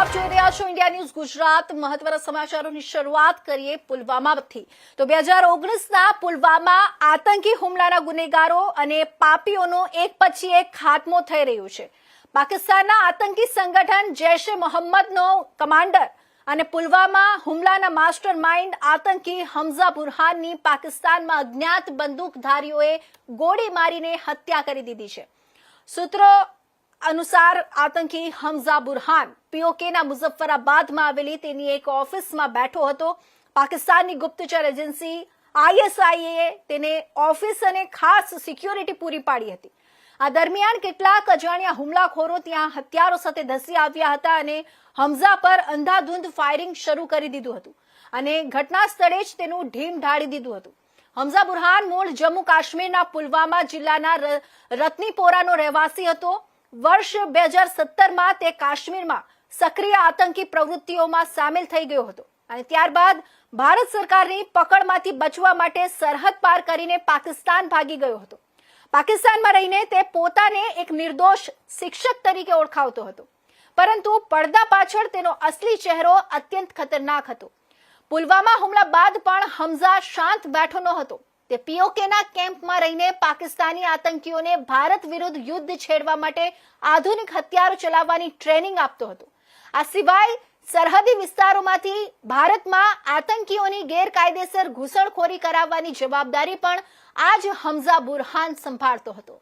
આપ જોઈ રહ્યા છો ઇન્ડિયા ન્યૂઝ ગુજરાત। મહત્વના સમાચારોની શરૂઆત કરીએ પુલવામાથી। તો 2019ના પુલવામા આતંકી હુમલાના ગુનેગારો અને પાપીઓનો એક પછી એક ખાત્મો થઈ રહ્યો છે। પાકિસ્તાનના આતંકી સંગઠન જૈશ એ મોહમ્મદનો કમાન્ડર અને પુલવામા હુમલાના માસ્ટર માઇન્ડ આતંકી હમઝા બુરહાનની પાકિસ્તાનમાં અજ્ઞાત બંદૂકધારીઓએ ગોળી મારીને હત્યા કરી દીધી છે। સૂત્રો અનુસાર આતંકી હમઝા બુરહાન પીઓકેના મુઝફ્ફરાબાદમાં આવેલી તેની એક ઓફિસમાં બેઠો હતો। પાકિસ્તાનની ગુપ્તચર એજન્સી આઈએસઆઈએ તેને ઓફિસ અને ખાસ સિક્યોરિટી પૂરી પાડી હતી। આ દરમિયાન કેટલાક અજાણ્યા હુમલાખોરો ત્યાં હથિયારો સાથે ધસી આવ્યા હતા અને હમઝા પર અંધાધૂંધ ફાયરિંગ શરૂ કરી દીધું હતું અને ઘટના સ્થળે જ તેનું ઢીમ ઢાળી દીધું હતું। હમઝા બુરહાન મૂળ જમ્મુ કાશ્મીરના પુલવામા જિલ્લાના રત્નીપોરાનો રહેવાસી હતો। વર્ષ 2017માં તે કાશ્મીરમાં સક્રિય આતંકી પ્રવૃત્તિઓમાં સામેલ થઈ ગયો હતો અને ત્યારબાદ ભારત સરકારની પકડમાંથી બચવા માટે સરહદ પાર કરીને પાકિસ્તાન ભાગી ગયો હતો। પાકિસ્તાનમાં રહીને તે પોતાને એક નિર્દોષ શિક્ષક તરીકે ઓળખાવતો હતો, પરંતુ પડદા પાછળ તેનો અસલી ચહેરો અત્યંત ખતરનાક હતો। પુલવામા હુમલા બાદ પણ હમઝા શાંત બેઠો ન હતો। તે પીઓકેના કેમ્પમાં રહીને પાકિસ્તાની આતંકીઓને ભારત વિરુદ્ધ યુદ્ધ છેડવા માટે આધુનિક હથિયારો ચલાવવાની ટ્રેનિંગ આપતો હતો। આ સિવાય સરહદી વિસ્તારોમાંથી ભારતમાં આતંકીઓની ગેરકાયદેસર ઘૂસણખોરી કરાવવાની જવાબદારી પણ આ જ હમઝા બુરહાન સંભાળતો હતો।